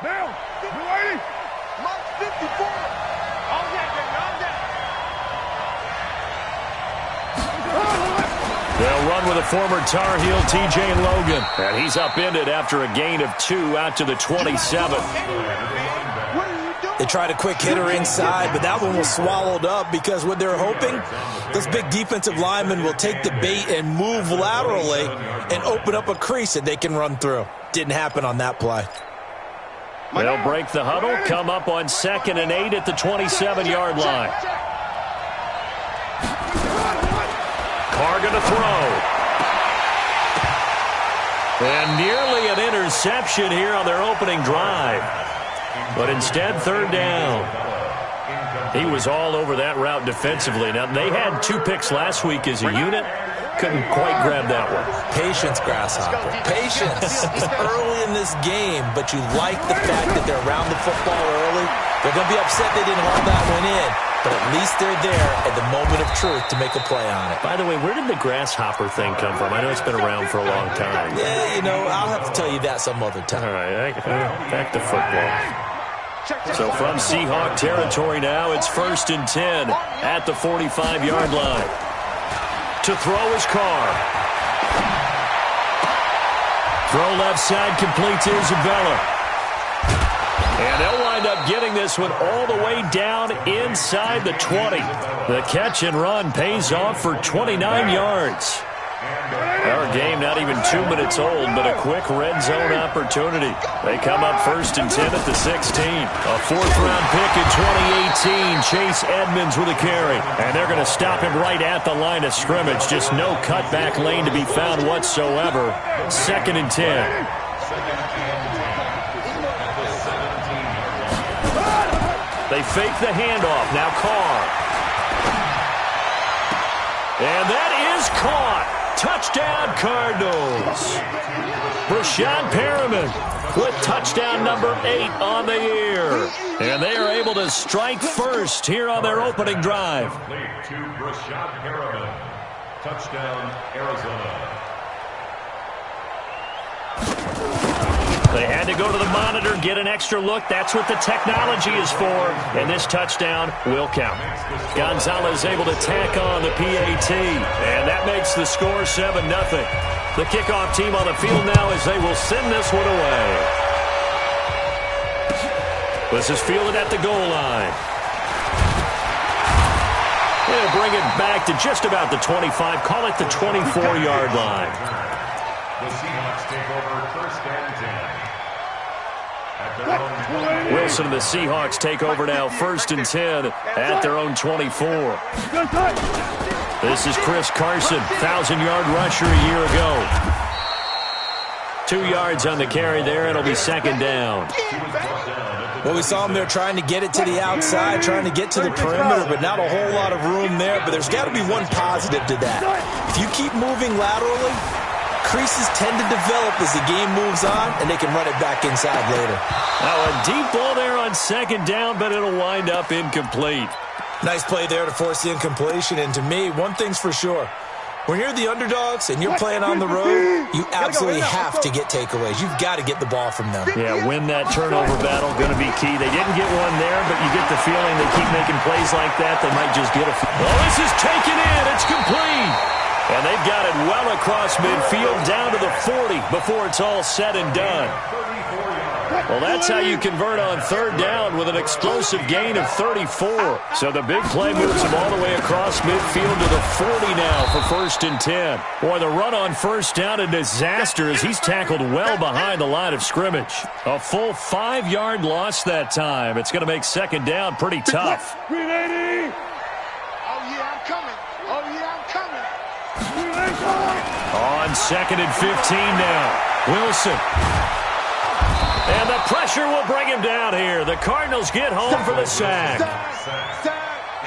Down. You ready? Mark 54. On deck, on deck. They'll run with a former Tar Heel, TJ Logan. And he's upended after a gain of 2 out to the 27. They tried a quick hitter inside, but that one was swallowed up because what they're hoping, those big defensive linemen will take the bait and move laterally and open up a crease that they can run through. Didn't happen on that play. They'll break the huddle, come up on 2nd and 8 at the 27-yard line. Carr going to throw. And nearly an interception here on their opening drive. But instead, 3rd down. He was all over that route defensively. Now, they had 2 picks last week as a unit. Couldn't quite grab that one. Patience, Grasshopper. Patience. It's early in this game, but you like the fact that they're around the football early. They're going to be upset they didn't hold that one in, but at least they're there at the moment of truth to make a play on it. By the way, where did the grasshopper thing come from? I know it's been around for a long time. Yeah, you know, I'll have to tell you that some other time. All right, back to football. So from Seahawk territory now, it's 1st and 10 at the 45-yard line. To throw is Carr. Throw left side, complete to Isabella. And they'll wind up getting this one all the way down inside the 20. The catch and run pays off for 29 yards. Our game not even 2 minutes old, but a quick red zone opportunity. They come up 1st and 10 at the 16. A 4th-round pick in 2018. Chase Edmonds with a carry. And they're going to stop him right at the line of scrimmage. Just no cutback lane to be found whatsoever. 2nd and 10. They fake the handoff. Now Carr. And that is caught. Touchdown, Cardinals. Brashad Perriman with touchdown number 8 on the year. And they are able to strike first here on their opening drive. To Brashad Perriman. Touchdown, Arizona. They had to go to the monitor, get an extra look. That's what the technology is for. And this touchdown will count. Gonzalez able to tack on the PAT. And that makes the score 7-0. The kickoff team on the field now as they will send this one away. This is fielded at the goal line. They'll bring it back to just about the 25. Call it the 24-yard line. The Seahawks take over 1st and 10. Wilson and the Seahawks take over now 1st and 10 at their own 24. This is Chris Carson, 1,000-yard rusher a year ago. 2 yards on the carry there. It'll be 2nd down. Well, we saw them there trying to get it to the outside, trying to get to the perimeter, but not a whole lot of room there. But there's got to be one positive to that. If you keep moving laterally, creases tend to develop as the game moves on, and they can run it back inside later. Now a deep ball there on 2nd down, but it'll wind up incomplete. Nice play there to force the incompletion, and to me, one thing's for sure. When you're the underdogs and you're playing on the road, you absolutely have to get takeaways. You've got to get the ball from them. Yeah, win that turnover battle, going to be key. They didn't get one there, but you get the feeling they keep making plays like that, they might just get a... Oh, this is taken in. It's complete. And they've got it well across midfield down to the 40 before it's all said and done. Well, that's how you convert on 3rd down with an explosive gain of 34. So the big play moves them all the way across midfield to the 40 now for 1st and 10. Boy, the run on 1st down, a disaster as he's tackled well behind the line of scrimmage. A full 5-yard loss that time. It's going to make 2nd down pretty tough. Oh, yeah, I'm coming. Oh, yeah, I'm coming. On 2nd and 15 now. Wilson. And the pressure will bring him down here. The Cardinals get home for the sack.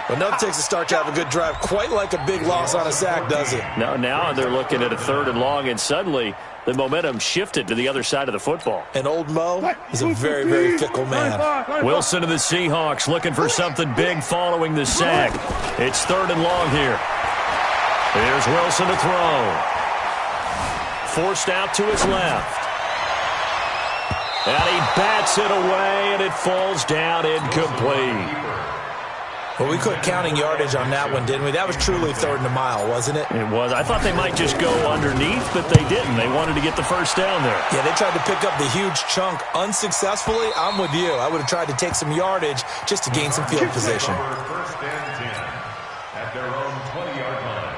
Well, nothing takes a start to have a good drive quite like a big loss on a sack, does it? No, now they're looking at a 3rd and long, and suddenly the momentum shifted to the other side of the football. And old Mo is a very, very fickle man. Wilson and the Seahawks looking for something big following the sack. It's 3rd and long here. Here's Wilson to throw. Forced out to his left. And he bats it away, and it falls down incomplete. Well, we quit counting yardage on that one, didn't we? That was truly 3rd and a mile, wasn't it? It was. I thought they might just go underneath, but they didn't. They wanted to get the first down there. Yeah, they tried to pick up the huge chunk unsuccessfully. I'm with you. I would have tried to take some yardage just to gain some field position. First and 10 at their own 20-yard line.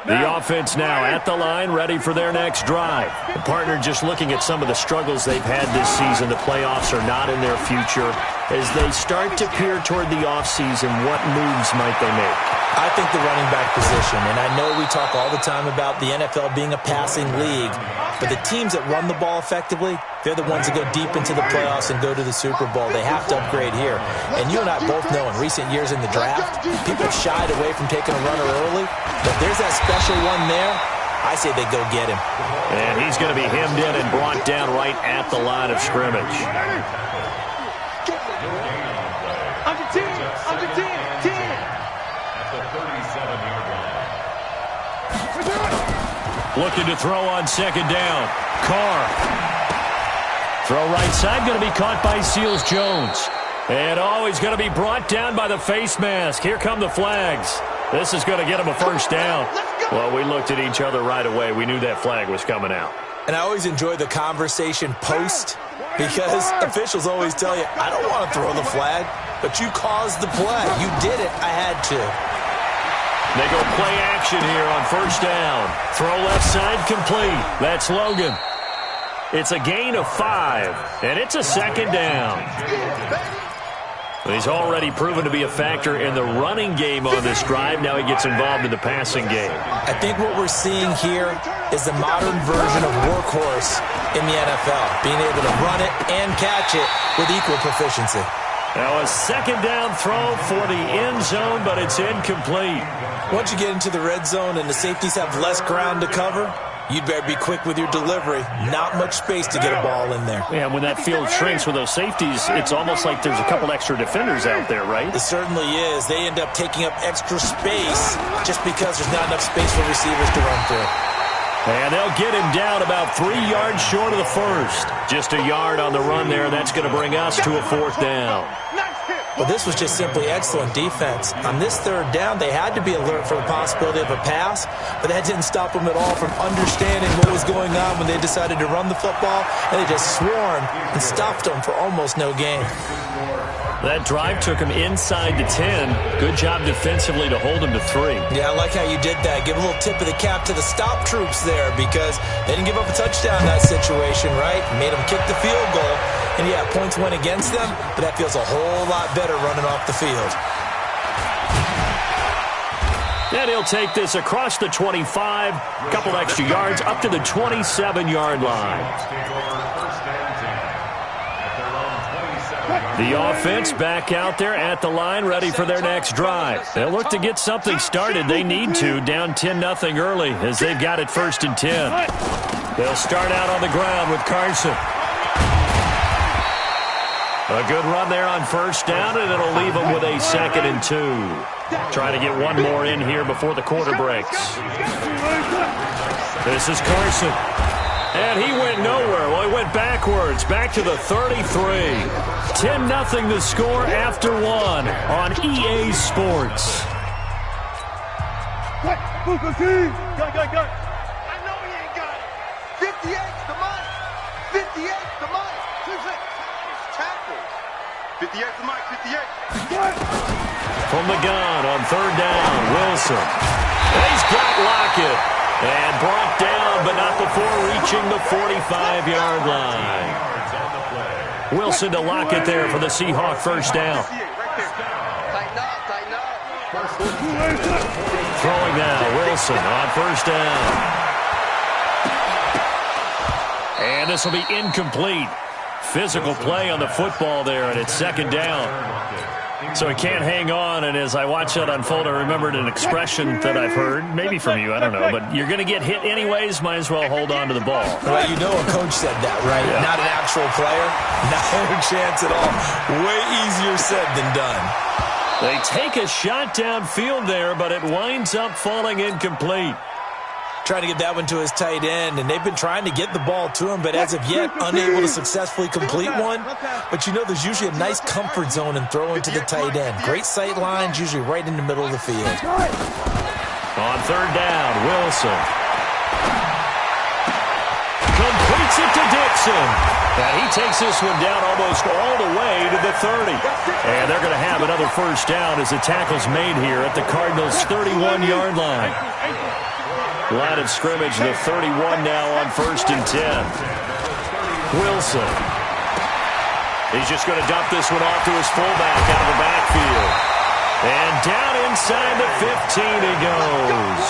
The offense now at the line, ready for their next drive. The partner just looking at some of the struggles they've had this season. The playoffs are not in their future. As they start to peer toward the offseason, what moves might they make? I think the running back position, and I know we talk all the time about the NFL being a passing league, but the teams that run the ball effectively, they're the ones that go deep into the playoffs and go to the Super Bowl. They have to upgrade here. And you and I both know in recent years in the draft, people have shied away from taking a runner early, but if there's that special one there, I say they go get him. And he's going to be hemmed in and brought down right at the line of scrimmage. Under 10, under 10, 10. At the 37-yard line. Looking to throw on 2nd down. Carr. Throw right side, going to be caught by Seals-Jones. And he's going to be brought down by the face mask. Here come the flags. This is going to get him a first down. Well, we looked at each other right away. We knew that flag was coming out. And I always enjoy the conversation post because officials always tell you, I don't want to throw the flag, but you caused the play. You did it. I had to. They go play action here on 1st down. Throw left side complete. That's Logan. It's a gain of 5, and it's a 2nd down. He's already proven to be a factor in the running game on this drive. Now he gets involved in the passing game. I think what we're seeing here is the modern version of workhorse in the NFL, being able to run it and catch it with equal proficiency. Now a 2nd down throw for the end zone, but it's incomplete. Once you get into the red zone and the safeties have less ground to cover, you'd better be quick with your delivery. Not much space to get a ball in there. Yeah, when that field shrinks with those safeties, it's almost like there's a couple extra defenders out there, right? It certainly is. They end up taking up extra space just because there's not enough space for receivers to run through. And they'll get him down about 3 yards short of the first. Just a yard on the run there. That's going to bring us to a 4th down. Well, this was just simply excellent defense. On this 3rd down, they had to be alert for the possibility of a pass, but that didn't stop them at all from understanding what was going on when they decided to run the football, and they just swarmed and stopped them for almost no gain. That drive took him inside the 10. Good job defensively to hold him to 3. Yeah, I like how you did that. Give a little tip of the cap to the stop troops there because they didn't give up a touchdown in that situation, right? Made them kick the field goal. And, yeah, points went against them, but that feels a whole lot better running off the field. And he'll take this across the 25, a couple extra yards, up to the 27-yard line. The offense back out there at the line, ready for their next drive. They'll look to get something started. They need to, down 10-0 early as they've got it 1st and 10. They'll start out on the ground with Carson. A good run there on 1st down, and it'll leave them with a 2nd and 2. Trying to get one more in here before the quarter breaks. This is Carson. And he went nowhere. Well, he went backwards, back to the 33. 10-0 the score after 1 on EA Sports. Go. I know he ain't got it. 58's the money. 58's the money. It's tackled. 58's the money. 58. From the gun on 3rd down, Wilson. He's got Lockett. And brought down, but not before reaching the 45-yard line. Wilson to Lockett there for the Seahawk 1st down. Throwing now, Wilson on 1st down. And this will be incomplete. Physical play on the football there, and it's 2nd down. So he can't hang on, and as I watch that unfold, I remembered an expression that I've heard, maybe from you, I don't know, but you're going to get hit anyways, might as well hold on to the ball. Well, you know a coach said that, right? Yeah. Not an actual player. No chance at all. Way easier said than done. They take a shot downfield there, but it winds up falling incomplete. trying to get that one to his tight end, and they've been trying to get the ball to him, but as of yet, unable to successfully complete one. But you know there's usually a nice comfort zone in throwing to the tight end. Great sight lines, usually right in the middle of the field. On third down, Wilson completes it to Dixon. And he takes this one down almost all the way to the 30. And they're going to have another first down as the tackle's made here at the Cardinals' 31-yard line. Line of scrimmage, the 31 now on 1st and 10. Wilson. He's just going to dump this one off to his fullback out of the backfield. And down inside the 15 he goes.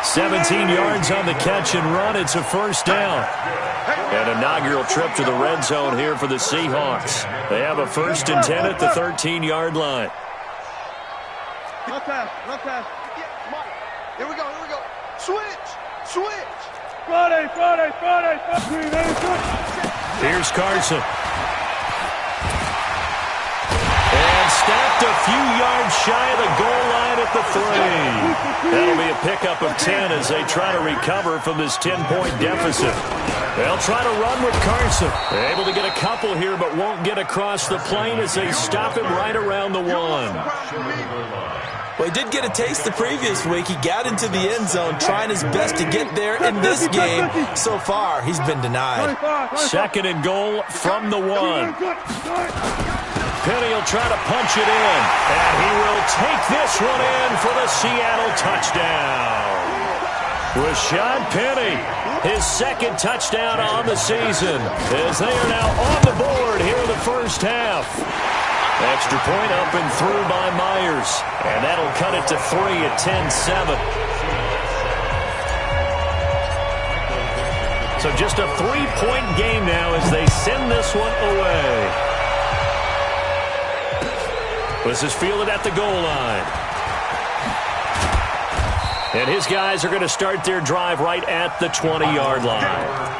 17 yards on the catch and run. It's a first down. An inaugural trip to the red zone here for the Seahawks. They have a 1st and 10 at the 13-yard line. No pass. Here we go. Switch. Friday. Here's Carson. And stopped a few yards shy of the goal line at the 3. That'll be a pickup of 10 as they try to recover from this 10-point deficit. They'll try to run with Carson. They're able to get a couple here, but won't get across the plane as they stop him right around the 1. Well, he did get a taste the previous week. He got into the end zone trying his best to get there in this game. So far, he's been denied. 2nd and goal from the 1. Penny will try to punch it in, and he will take this one in for the Seattle touchdown. Rashad Penny, his 2nd touchdown on the season, as they are now on the board here in the first half. Extra point up and through by Myers, and that'll cut it to 3 at 10-7. So just a 3-point game now as they send this one away. This is fielded at the goal line. And his guys are going to start their drive right at the 20-yard line.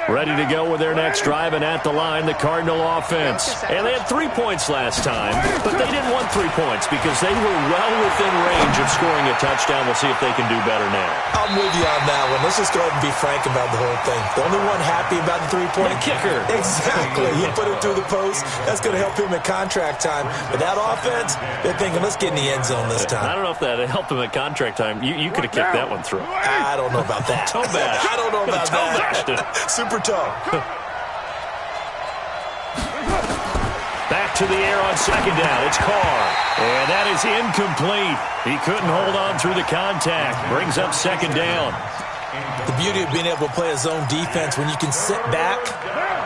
Ready to go with their next drive, and at the line, the Cardinal offense. And they had 3 points last time, but they didn't want 3 points because they were well within range of scoring a touchdown. We'll see if they can do better now. I'm with you on that one. Let's just go ahead and be frank about the whole thing. The only one happy about the 3-point kicker. Exactly. He put it through the post. That's going to help him at contract time. But that offense, they're thinking, let's get in the end zone this time. I don't know if that helped him at contract time. You could have kicked that one through. I don't know about that. Toe bash. I don't know about that. Super toe. Back to the air on 2nd down. It's Carr. And that is incomplete. He couldn't hold on through the contact. Brings up 2nd down. The beauty of being able to play a zone defense, when you can sit back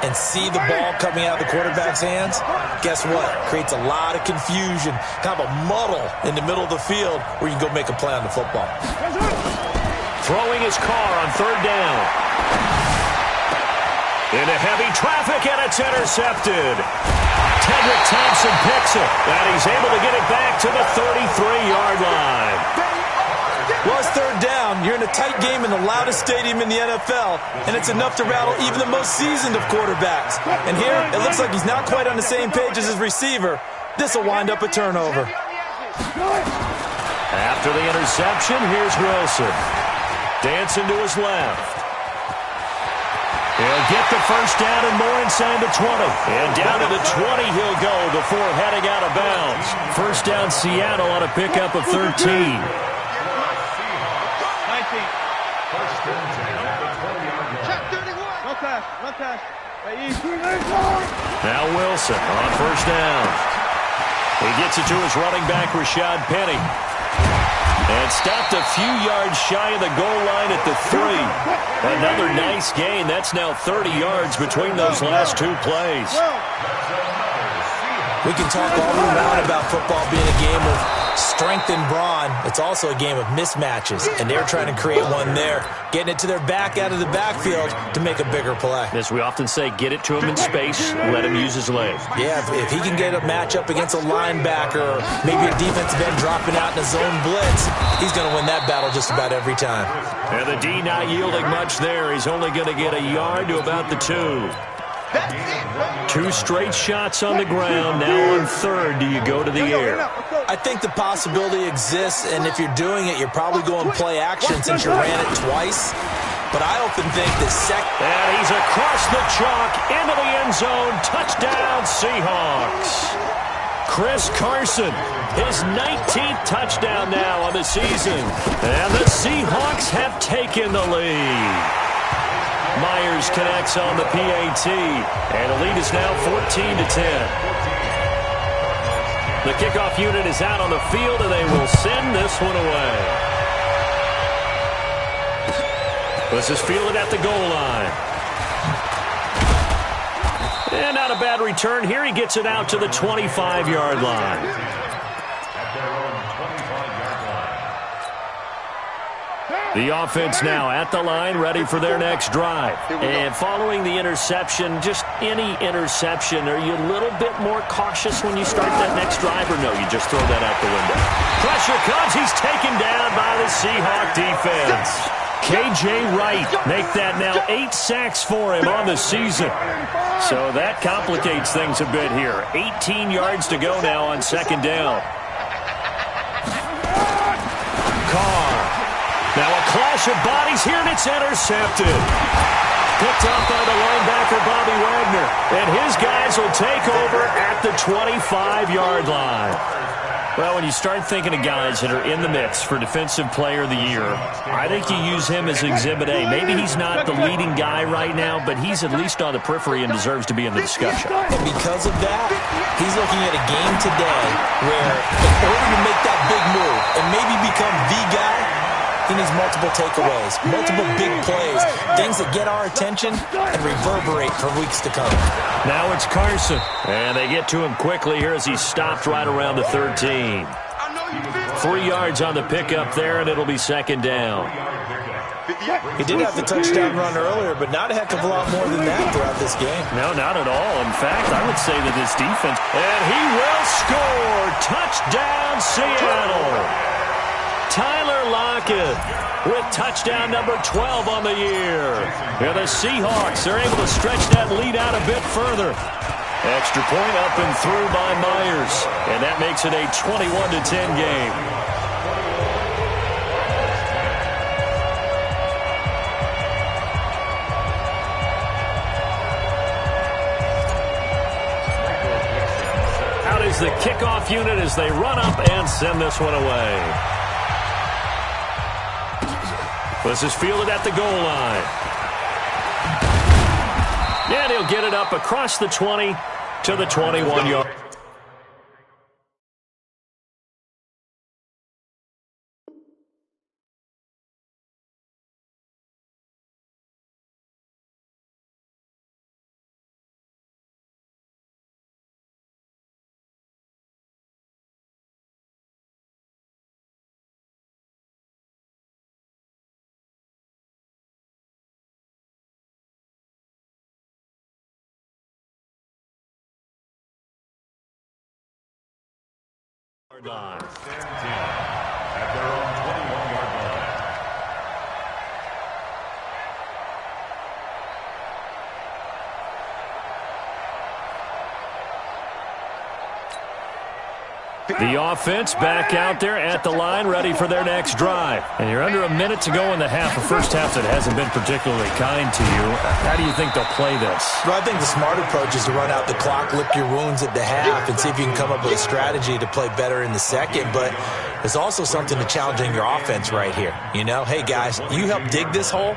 and see the ball coming out of the quarterback's hands, guess what? Creates a lot of confusion, kind of a muddle in the middle of the field where you can go make a play on the football. Throwing his Carr on 3rd down. Into heavy traffic, and it's intercepted. Tedrick Thompson picks it, and he's able to get it back to the 33-yard line. Well, it's 3rd down. You're in a tight game in the loudest stadium in the NFL, and it's enough to rattle even the most seasoned of quarterbacks. And here, it looks like he's not quite on the same page as his receiver. This will wind up a turnover. After the interception, here's Wilson. Dancing to his left. He'll get the first down and more inside the 20. And down to the 20 he'll go before heading out of bounds. First down Seattle on a pickup of 13. 19. Check 31. No pass. Now Wilson on first down. He gets it to his running back, Rashad Penny. And stopped a few yards shy of the goal line at the 3. Another nice gain. That's now 30 yards between those last 2 plays. We can talk all we want about football being a game of strength and brawn. It's also a game of mismatches, and they're trying to create one there, getting it to their back out of the backfield to make a bigger play. As we often say, get it to him in space, let him use his leg. Yeah, if he can get a matchup against a linebacker or maybe a defensive end dropping out in a zone blitz, he's going to win that battle just about every time. And the D not yielding much there. He's only going to get a yard to about the 2. That's it, baby. 2 straight shots on the ground. Now on third, do you go to the air? I think the possibility exists, and if you're doing it, you're probably going play action since you ran it twice. But I often think that And he's across the chalk into the end zone. Touchdown, Seahawks. Chris Carson, his 19th touchdown now on the season. And the Seahawks have taken the lead. Myers connects on the PAT, and the lead is now 14-10. The kickoff unit is out on the field, and they will send this one away. This is fielded at the goal line. And not a bad return here. He gets it out to the 25-yard line. The offense now at the line, ready for their next drive. And following the interception, just any interception, are you a little bit more cautious when you start that next drive, or no, you just throw that out the window? Pressure comes. He's taken down by the Seahawk defense. K.J. Wright make that now 8 sacks for him on the season. So that complicates things a bit here. 18 yards to go now on second down. Carr. Now a clash of bodies here, and it's intercepted. Picked up by the linebacker, Bobby Wagner. And his guys will take over at the 25-yard line. Well, when you start thinking of guys that are in the mix for Defensive Player of the Year, I think you use him as Exhibit A. Maybe he's not the leading guy right now, but he's at least on the periphery and deserves to be in the discussion. And because of that, he's looking at a game today where in order to make that big move and maybe become the guy, he needs multiple takeaways, multiple big plays, things that get our attention and reverberate for weeks to come. Now it's Carson, and they get to him quickly here as he's stopped right around the 13. 3 yards on the pickup there, and it'll be second down. He did have the touchdown run earlier, but not a heck of a lot more than that throughout this game. No, not at all. In fact, I would say that this defense, and he will score. Touchdown, Seattle. Tyler Lockett with touchdown number 12 on the year. Yeah, the Seahawks are able to stretch that lead out a bit further. Extra point up and through by Myers, and that makes it a 21-10 game. Out is the kickoff unit as they run up and send this one away. This is fielded at the goal line. And he'll get it up across the 20 to the 21-yard. Line. At their own 21-yard line. The offense back out there at the line, ready for their next drive. And you're under a minute to go in the half, a first half that hasn't been particularly kind to you. How do you think they'll play this? Well, I think the smart approach is to run out the clock, lick your wounds at the half, and see if you can come up with a strategy to play better in the second. But there's also something to challenging your offense right here. You know, hey, guys, you help dig this hole.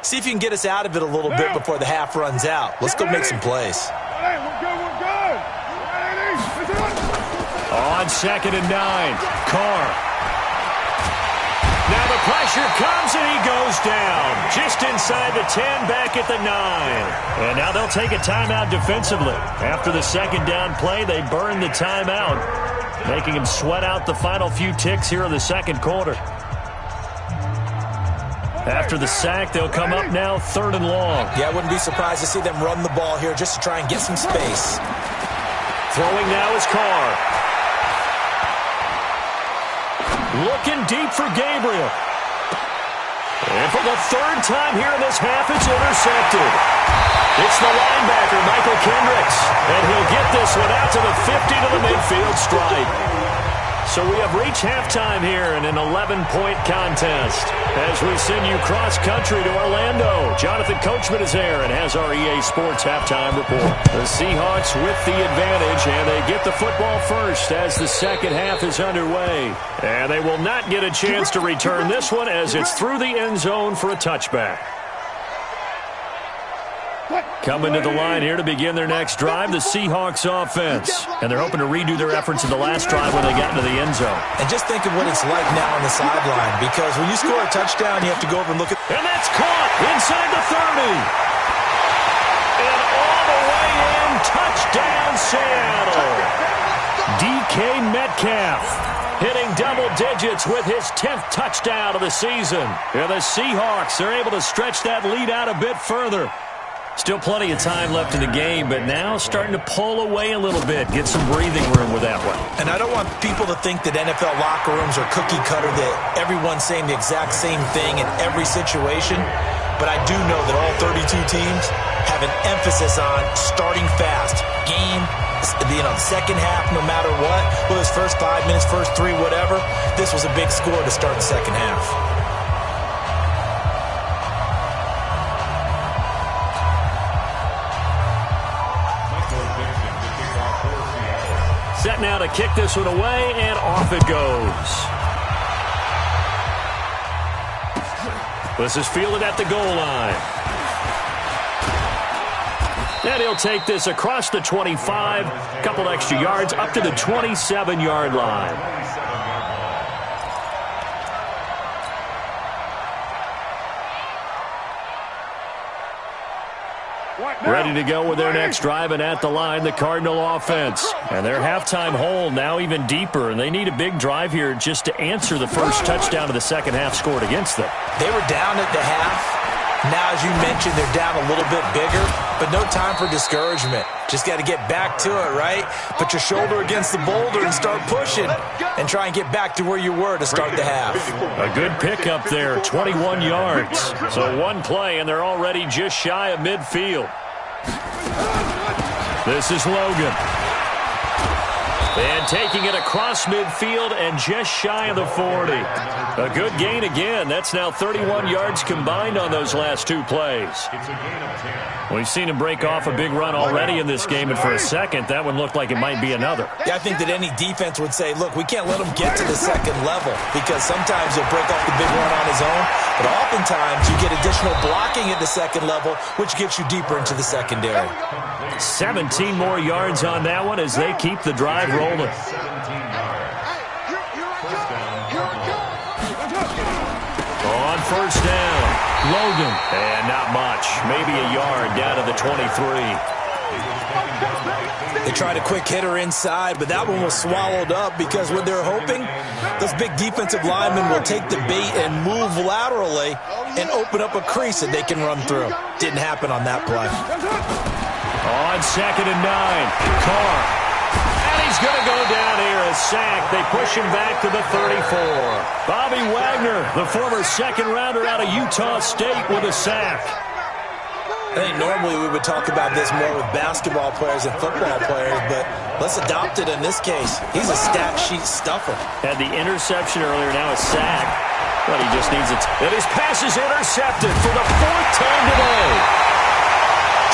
See if you can get us out of it a little bit before the half runs out. Let's go make some plays. Hey, we're good, we're good. On 2nd and 9, Carr. Now the pressure comes and he goes down. Just inside the 10, back at the 9. And now they'll take a timeout defensively. After the second down play, they burn the timeout, making him sweat out the final few ticks here in the second quarter. After the sack, they'll come up now 3rd and long. Yeah, I wouldn't be surprised to see them run the ball here just to try and get some space. Throwing now is Carr. Looking deep for Gabriel. And for the third time here in this half, it's intercepted. It's the linebacker, Michael Kendricks. And he'll get this one out to the 50 to the midfield stripe. So we have reached halftime here in an 11-point contest. As we send you cross-country to Orlando, Jonathan Coachman is there and has our EA Sports halftime report. The Seahawks with the advantage, and they get the football first as the second half is underway. And they will not get a chance to return this one as it's through the end zone for a touchback. Coming to the line here to begin their next drive, the Seahawks offense. And they're hoping to redo their efforts in the last drive when they got into the end zone. And just think of what it's like now on the sideline, because when you score a touchdown, you have to go over and look at... And that's caught inside the 30. And all the way in, touchdown Seattle. DK Metcalf hitting double digits with his 10th touchdown of the season. And the Seahawks are able to stretch that lead out a bit further. Still plenty of time left in the game, but now starting to pull away a little bit, get some breathing room with that one. And I don't want people to think that NFL locker rooms are cookie cutter, that everyone's saying the exact same thing in every situation. But I do know that all 32 teams have an emphasis on starting fast. Game, second half, no matter what. Well, this first 5 minutes, first 3, whatever. This was a big score to start the second half. Set now to kick this one away, and off it goes. This is fielded at the goal line. And he'll take this across the 25, a couple extra yards, up to the 27-yard line. Ready to go with their next drive, and at the line, the Cardinal offense. And their halftime hole now even deeper, and they need a big drive here just to answer the first touchdown of the second half scored against them. They were down at the half. Now, as you mentioned, they're down a little bit bigger, but no time for discouragement. Just got to get back to it, right? Put your shoulder against the boulder and start pushing and try and get back to where you were to start the half. A good pickup there, 21 yards. So one play, and they're already just shy of midfield. This is Logan. And taking it across midfield and just shy of the 40. A good gain again. That's now 31 yards combined on those last two plays. We've seen him break off a big run already in this game, and for a second, that one looked like it might be another. Yeah, I think that any defense would say, look, we can't let him get to the second level, because sometimes he'll break off the big run on his own, but oftentimes you get additional blocking at the second level, which gets you deeper into the secondary. 17 more yards on that one as they keep the drive rolling. On first down, Logan. And not much. Maybe a yard down to the 23. They tried a quick hitter inside, but that one was swallowed up because what they're hoping, those big defensive linemen will take the bait and move laterally and open up a crease that they can run through. Didn't happen on that play. On 2nd and 9, Carr. And he's going to go down here, a sack. They push him back to the 34. Bobby Wagner, the former second-rounder out of Utah State, with a sack. I think normally we would talk about this more with basketball players and football players, but let's adopt it in this case. He's a stat sheet stuffer. Had the interception earlier, now a sack. But he just needs it. And his pass is intercepted for the 4th time today.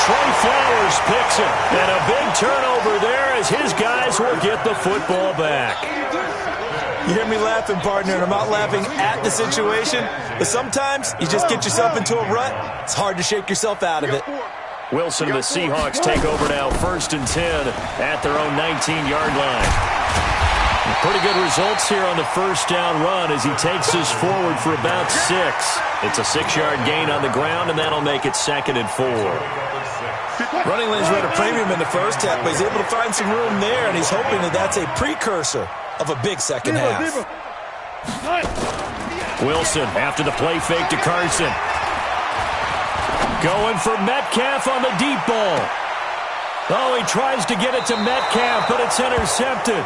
Trey Flowers picks it. And a big turnover there as his guys will get the football back. You hear me laughing, partner, and I'm not laughing at the situation, but sometimes you just get yourself into a rut. It's hard to shake yourself out of it. Wilson and the Seahawks take over now, 1st and 10 at their own 19-yard line. Pretty good results here on the first down run as he takes us forward for about 6. It's a 6-yard gain on the ground, and that'll make it 2nd and 4. Running lanes were at a premium in the first half, but he's able to find some room there, and he's hoping that that's a precursor of a big second half. Wilson after the play fake to Carson. Going for Metcalf on the deep ball. Oh, he tries to get it to Metcalf, but it's intercepted.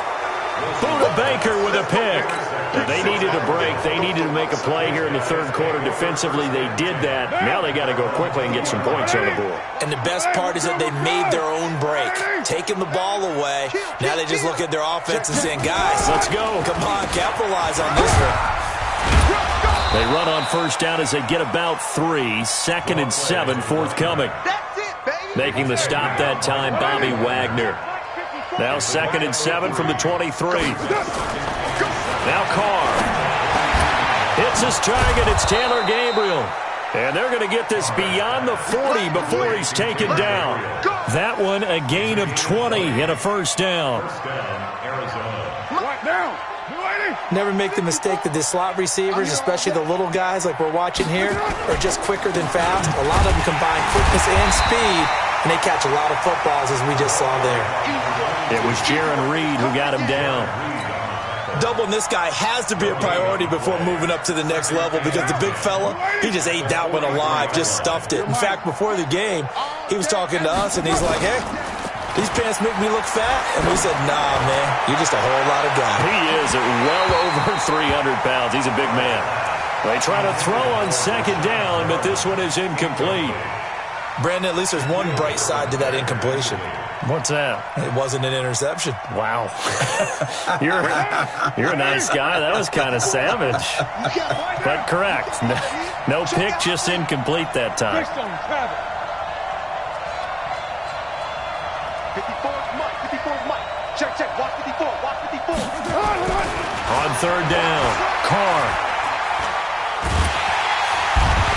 Buda Baker with a pick. They needed a break. They needed to make a play here in the third quarter. Defensively, they did that. Now they got to go quickly and get some points on the board. And the best part is that they made their own break, taking the ball away. Now they just look at their offense and saying, guys, let's go. Come on, capitalize on this one. They run on first down as they get about 3. 2nd and 7 forthcoming. Making the stop that time, Bobby Wagner. Now 2nd and 7 from the 23. Now Carr. Hits his target. It's Taylor Gabriel. And they're going to get this beyond the 40 before he's taken down. That one a gain of 20 and a first down. Never make the mistake that the slot receivers, especially the little guys like we're watching here, are just quicker than fast. A lot of them combine quickness and speed, and they catch a lot of footballs, as we just saw there. It was Jaron Reed who got him down. Doubling this guy has to be a priority before moving up to the next level because the big fella, he just ate that one alive, just stuffed it. In fact, before the game, he was talking to us, and he's like, hey, these pants make me look fat. And we said, nah, man, you're just a whole lot of guy. He is at well over 300 pounds. He's a big man. They try to throw on 2nd down, but this one is incomplete. Brandon, at least there's one bright side to that incompletion. What's that? It wasn't an interception. Wow. You're a nice guy. That was kind of savage. But correct. No pick, just incomplete that time. 54's Mike. 54's Mike. Check. Watch 54. Watch 54. On 3rd down, Carr.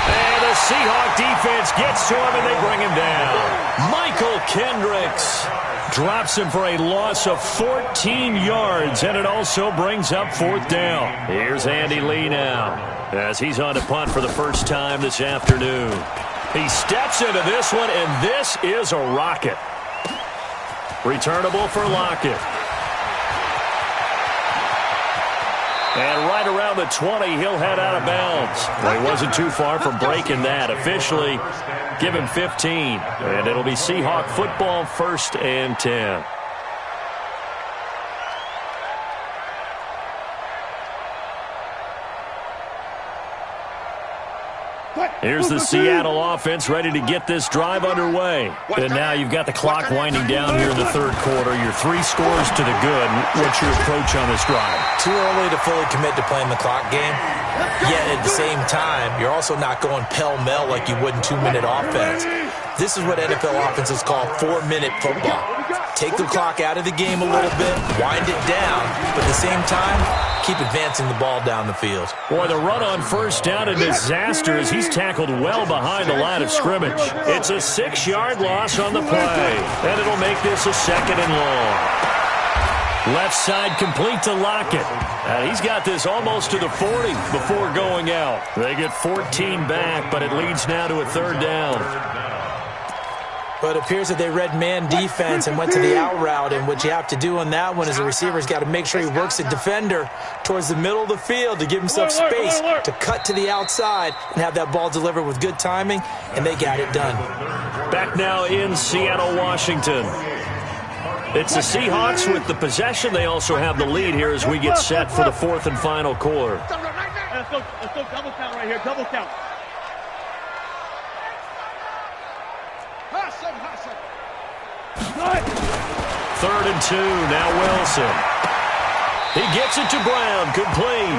And the Seahawk defense gets to him, and they bring him down. Michael Kendricks drops him for a loss of 14 yards, and it also brings up 4th down. Here's Andy Lee now as he's on to punt for the first time this afternoon. He steps into this one, and this is a rocket. Returnable for Lockett. And right around the 20, he'll head out of bounds. Well, he wasn't too far from breaking that. Officially, give him 15. And it'll be Seahawk football, 1st and 10. Here's the Seattle offense ready to get this drive underway. And now you've got the clock winding down here in the third quarter. You're 3 scores to the good. What's your approach on this drive? Too early to fully commit to playing the clock game. Yet at the same time, you're also not going pell-mell like you would in 2-minute offense. This is what NFL offenses call 4-minute football. Take the clock out of the game a little bit, wind it down, but at the same time, keep advancing the ball down the field. Boy, the run on first down, a disaster as he's tackled well behind the line of scrimmage. It's a 6-yard loss on the play, and it'll make this a 2nd and long. Left side complete to Lockett. And he's got this almost to the 40 before going out. They get 14 back, but it leads now to a 3rd down. But it appears that they read man defense and went to the out route, and what you have to do on that one is the receiver's got to make sure he works the defender towards the middle of the field to give himself space to cut to the outside and have that ball delivered with good timing, and they got it done. Back now in Seattle, Washington. It's the Seahawks with the possession. They also have the lead here as we get set for the 4th and final quarter. Let's go double count right here, double count. 3rd and 2, now Wilson. He gets it to Brown, complete.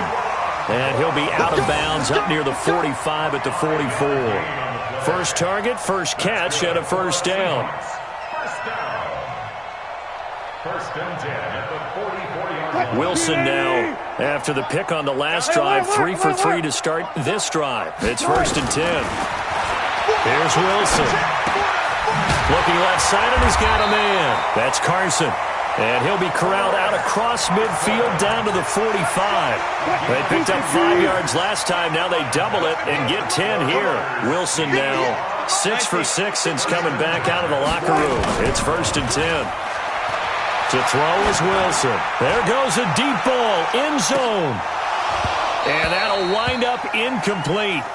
And he'll be out of bounds up near the 45 at the 44. First target, first catch, and a 1st down. First and 10 at the 40-40. Wilson now, after the pick on the last drive, 3 for 3 to start this drive. It's 1st and 10. Here's Wilson. Looking left side, and he's got a man. That's Carson. And he'll be corralled out across midfield down to the 45. They picked up 5 yards last time. Now they double it and get 10 here. Wilson now 6 for 6 since coming back out of the locker room. It's 1st and 10. To throw is Wilson. There goes a deep ball, end zone. And that'll wind up incomplete.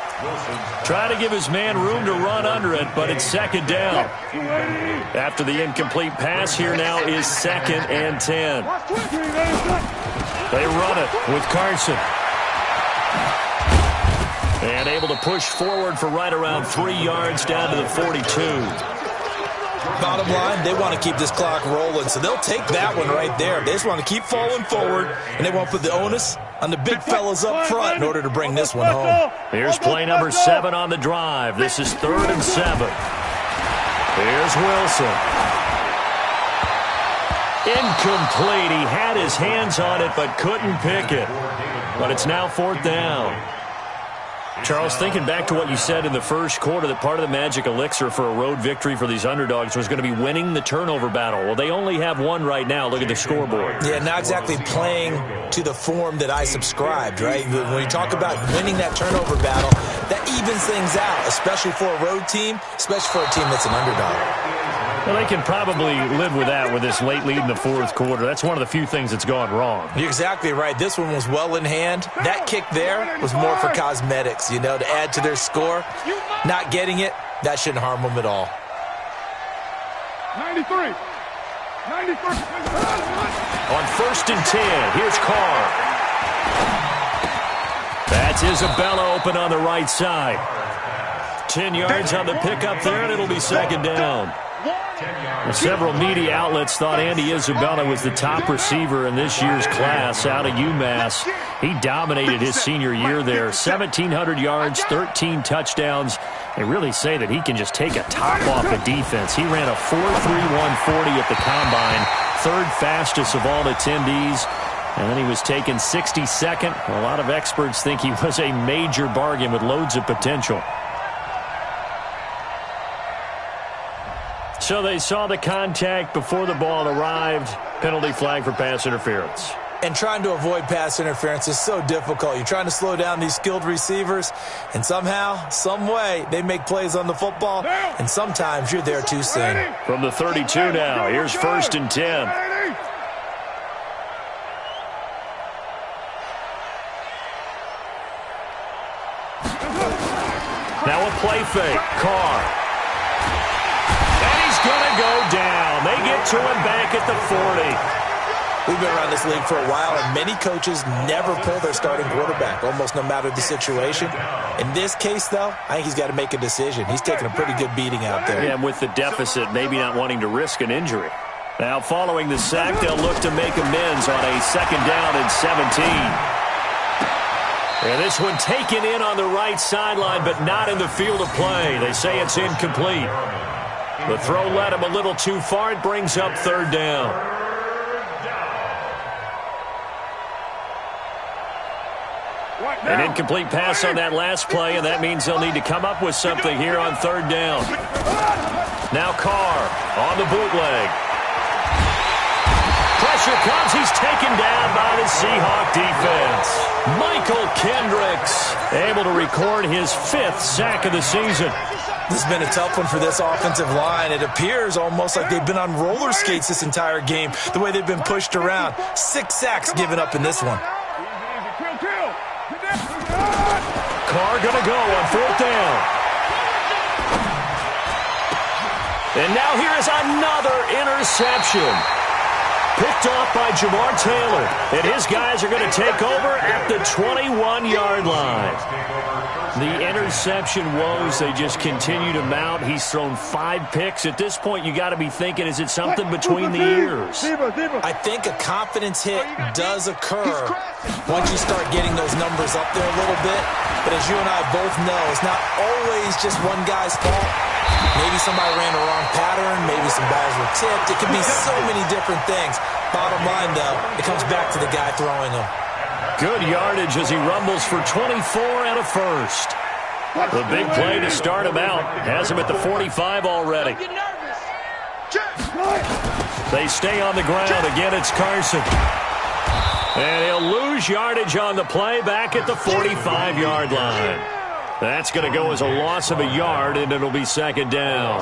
Try to give his man room to run under it, but it's second down. After the incomplete pass, here now is 2nd and 10. They run it with Carson. And able to push forward for right around 3 yards down to the 42. Bottom line, they want to keep this clock rolling, so they'll take that one right there. They just want to keep falling forward, and they won't put the onus on the big fellas up front in order to bring this one home. Here's play number 7 on the drive. This is 3rd and 7. Here's Wilson. Incomplete. He had his hands on it but couldn't pick it. But it's now 4th down. Charles, thinking back to what you said in the first quarter, that part of the magic elixir for a road victory for these underdogs was going to be winning the turnover battle. Well, they only have one right now. Look at the scoreboard. Yeah, not exactly playing to the form that I subscribed, right? When you talk about winning that turnover battle, that evens things out, especially for a road team, especially for a team that's an underdog. Well, they can probably live with that with this late lead in the 4th quarter. That's one of the few things that's gone wrong. You're exactly right. This one was well in hand. That kick there was more for cosmetics, you know, to add to their score. Not getting it, that shouldn't harm them at all. 93. On 1st and 10, here's Carr. That's Isabella open on the right side. 10 yards on the pickup there, and it'll be 2nd down. Several media outlets thought Andy Isabella was the top receiver in this year's class out of UMass. He dominated his senior year there. 1,700 yards, 13 touchdowns. They really say that he can just take a top off the defense. He ran a 4.31 40 at the combine, 3rd fastest of all attendees. And then he was taken 62nd. A lot of experts think he was a major bargain with loads of potential. So they saw the contact before the ball arrived. Penalty flag for pass interference. And trying to avoid pass interference is so difficult. You're trying to slow down these skilled receivers, and somehow, some way, they make plays on the football, and sometimes you're there too soon. From the 32 now, here's 1st and 10. Now a play fake. Carr. Going to go down. They get to him back at the 40. We've been around this league for a while, and many coaches never pull their starting quarterback, almost no matter the situation. In this case, though, I think he's got to make a decision. He's taking a pretty good beating out there. Yeah, and with the deficit, maybe not wanting to risk an injury. Now, following the sack, they'll look to make amends on a 2nd down and 17. And this one taken in on the right sideline, but not in the field of play. They say it's incomplete. The throw led him a little too far. It brings up 3rd down. An incomplete pass on that last play, and that means they'll need to come up with something here on 3rd down. Now Carr on the bootleg. Pressure comes. He's taken down by the Seahawk defense. Michael Kendricks able to record his 5th sack of the season. This has been a tough one for this offensive line. It appears almost like they've been on roller skates this entire game, the way they've been pushed around. 6 sacks given up in this one. Carr going to go on 4th down. And now here is another interception. Picked off by Jamar Taylor. And his guys are going to take over at the 21-yard line. The interception woes, they just continue to mount. He's thrown 5 picks. At this point, you got to be thinking, is it something between the ears? I think a confidence hit does occur once you start getting those numbers up there a little bit. But as you and I both know, it's not always just one guy's fault. Maybe somebody ran the wrong pattern. Maybe some balls were tipped. It could be so many different things. Bottom line, though, it comes back to the guy throwing them. Good yardage as he rumbles for 24 and a 1st. The big play to start him out. Has him at the 45 already. They stay on the ground. Again, it's Carson. And he'll lose yardage on the play back at the 45-yard line. That's going to go as a loss of a yard, and it'll be 2nd down.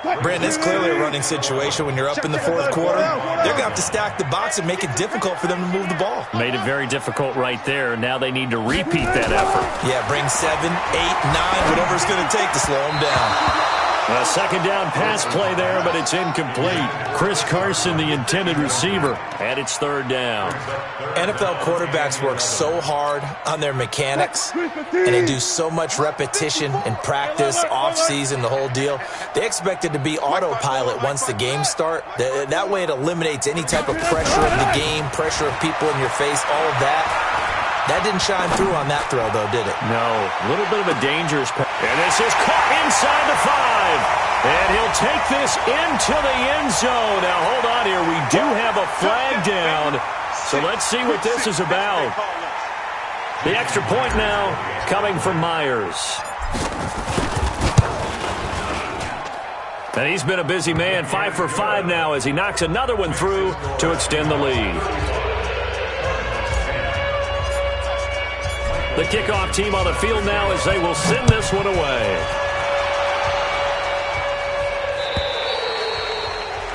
Brandon, it's clearly a running situation when you're up in the fourth quarter. They're going to have to stack the box and make it difficult for them to move the ball. Made it very difficult right there. Now they need to repeat that effort. Yeah, bring 7, 8, 9, whatever it's going to take to slow them down. A second down pass play there, but it's incomplete. Chris Carson, the intended receiver, and it's third down. NFL quarterbacks work so hard on their mechanics, and they do so much repetition and practice, off-season, the whole deal. They expect it to be autopilot once the games start. That way it eliminates any type of pressure of the game, pressure of people in your face, all of that. That didn't shine through on that throw, though, did it? No. A little bit of a dangerous pass. And this is caught inside the 5. And he'll take this into the end zone. Now, hold on here. We do have a flag down. So let's see what this is about. The extra point now coming from Myers. And he's been a busy man. 5 for 5 now as he knocks another one through to extend the lead. The kickoff team on the field now as they will send this one away.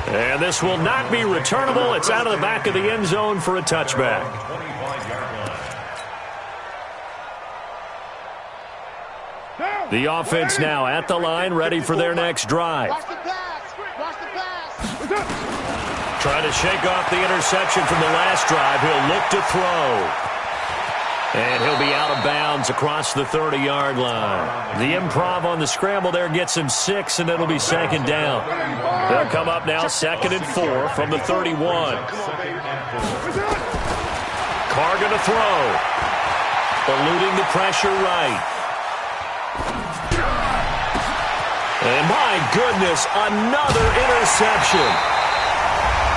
And this will not be returnable. It's out of the back of the end zone for a touchback. The offense now at the line, ready for their next drive. Trying to shake off the interception from the last drive. He'll look to throw. And he'll be out of bounds across the 30-yard line. The improv on the scramble there gets him 6, and it'll be second down. They'll come up now 2nd and 4 from the 31. Carr going to throw. Eluding the pressure right. And my goodness, another interception.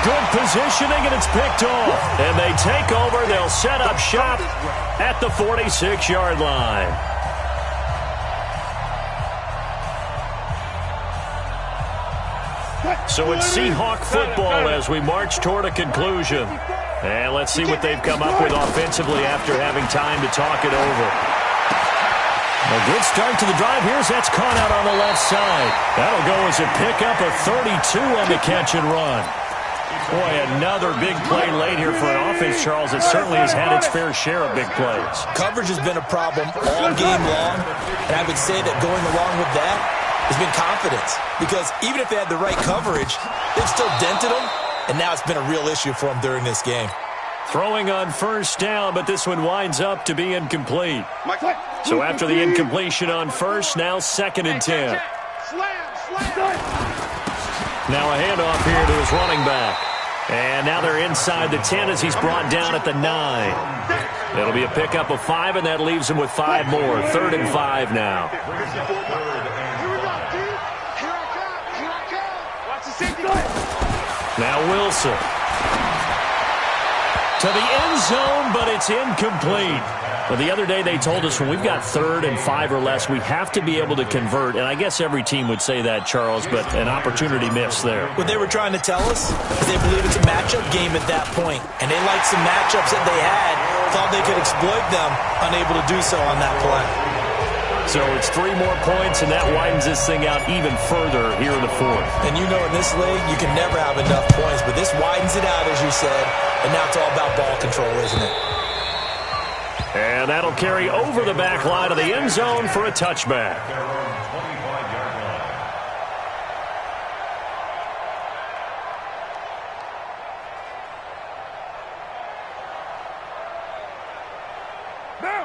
Good positioning, and it's picked off. And they take over. They'll set up shop at the 46-yard line. So it's Seahawk football as we march toward a conclusion. And let's see what they've come up with offensively after having time to talk it over. A good start to the drive. Here's that's caught out on the left side. That'll go as a pickup of 32 on the catch and run. Boy, another big play late here for an offense, Charles. It certainly has had its fair share of big plays. Coverage has been a problem all game long, and I would say that going along with that has been confidence. Because even if they had the right coverage, they've still dented them, and now it's been a real issue for them during this game. Throwing on first down, but this one winds up to be incomplete. So after the incompletion on first, now 2nd and 10. Now a handoff here to his running back. And now they're inside the 10 as he's brought down at the 9. It'll be a pickup of 5, and that leaves him with 5 more. 3rd and 5 now. Now Wilson. To the end zone, but it's incomplete. Well, the other day they told us when we've got 3rd and 5 or less, we have to be able to convert. And I guess every team would say that, Charles, but an opportunity missed there. What they were trying to tell us is they believe it's a matchup game at that point. And they liked some matchups that they had, thought they could exploit them, unable to do so on that play. So it's 3 more points, and that widens this thing out even further here in the 4th. And you know in this league, you can never have enough points, but this widens it out, as you said, and now it's all about ball control, isn't it? And that'll carry over the back line of the end zone for a touchback.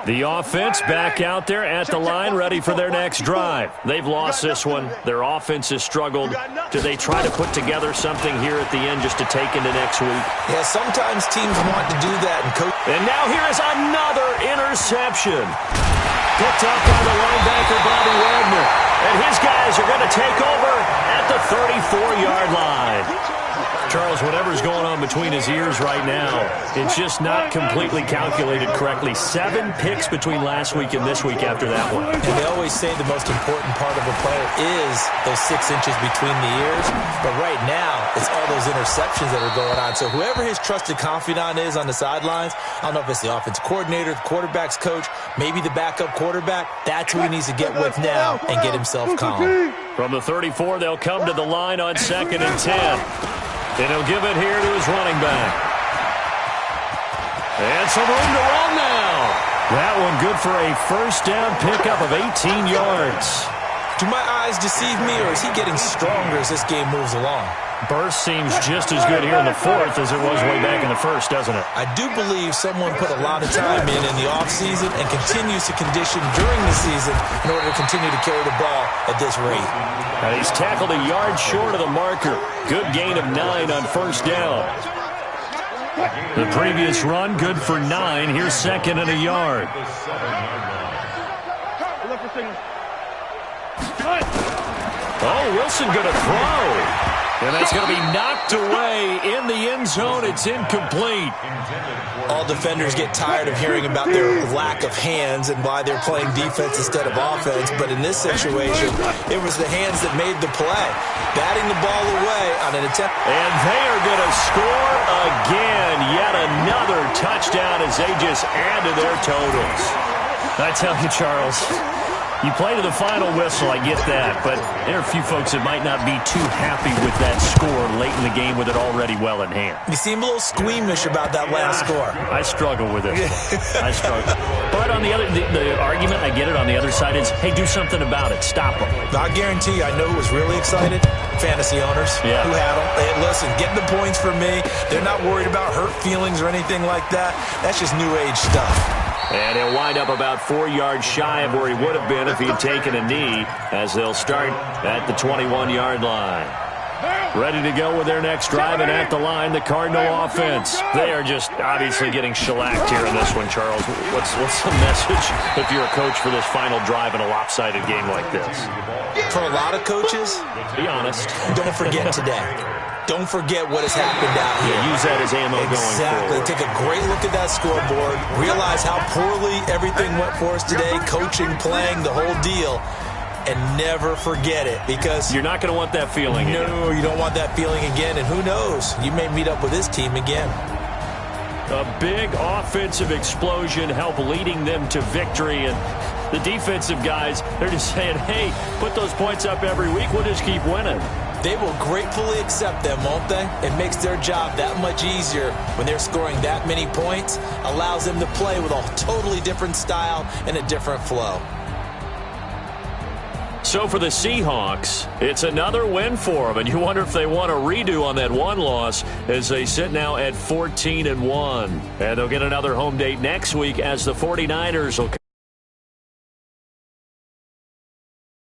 The offense back out there at the line, ready for their next drive. They've lost this one. Their offense has struggled. Do they try to put together something here at the end just to take into next week? Yeah, sometimes teams want to do that. And now here is another interception. Picked up by the linebacker, Bobby Wagner. And his guys are going to take over at the 34-yard line. Charles, whatever's going on between his ears right now, it's just not completely calculated correctly. 7 picks between last week and this week after that one. And they always say the most important part of a player is those 6 inches between the ears. But right now, it's all those interceptions that are going on. So whoever his trusted confidant is on the sidelines, I don't know if it's the offensive coordinator, the quarterback's coach, maybe the backup quarterback, that's who he needs to get with now and get himself calm. From the 34, they'll come to the line on 2nd and 10. And he'll give it here to his running back. And some room to run now. That one good for a first down pickup of 18 yards. Do my eyes deceive me, or is he getting stronger as this game moves along? Burst seems just as good here in the 4th as it was way back in the 1st, doesn't it? I do believe someone put a lot of time in the offseason and continues to condition during the season in order to continue to carry the ball at this rate. And he's tackled a yard short of the marker. Good gain of 9 on first down. The previous run, good for 9. Here's 2nd and a yard. Oh, Wilson going to throw. And that's going to be knocked away in the end zone. It's incomplete. All defenders get tired of hearing about their lack of hands and why they're playing defense instead of offense. But in this situation, it was the hands that made the play. Batting the ball away on an attempt. And they are going to score again. Yet another touchdown as they just add to their totals. I tell you, Charles, you play to the final whistle, I get that, but there are a few folks that might not be too happy with that score late in the game with it already well in hand. You seem a little squeamish about that last score. I struggle with it. I struggle. But on the other, the argument, I get it, on the other side is, hey, do something about it. Stop them. I guarantee you, I know who was really excited. Fantasy owners who had them. Hey, listen, get the points for me. They're not worried about hurt feelings or anything like that. That's just new age stuff. And he'll wind up about 4 yards shy of where he would have been if he had taken a knee, as they'll start at the 21-yard line. Ready to go with their next drive, and at the line, the Cardinal offense. They are just obviously getting shellacked here in this one, Charles. What's the message if you're a coach for this final drive in a lopsided game like this? For a lot of coaches, be honest, don't forget today. Don't forget what has happened out here. Yeah, use that as ammo going forward. Take a great look at that scoreboard. Realize how poorly everything went for us today. Coaching, playing, the whole deal. And never forget it, because you're not going to want that feeling again. No, you don't want that feeling again. And who knows? You may meet up with this team again. A big offensive explosion helped leading them to victory. And the defensive guys, they're just saying, hey, put those points up every week. We'll just keep winning. They will gratefully accept them, won't they? It makes their job that much easier when they're scoring that many points. Allows them to play with a totally different style and a different flow. So for the Seahawks, it's another win for them. And you wonder if they want a redo on that one loss as they sit now at 14-1. And they'll get another home date next week as the 49ers will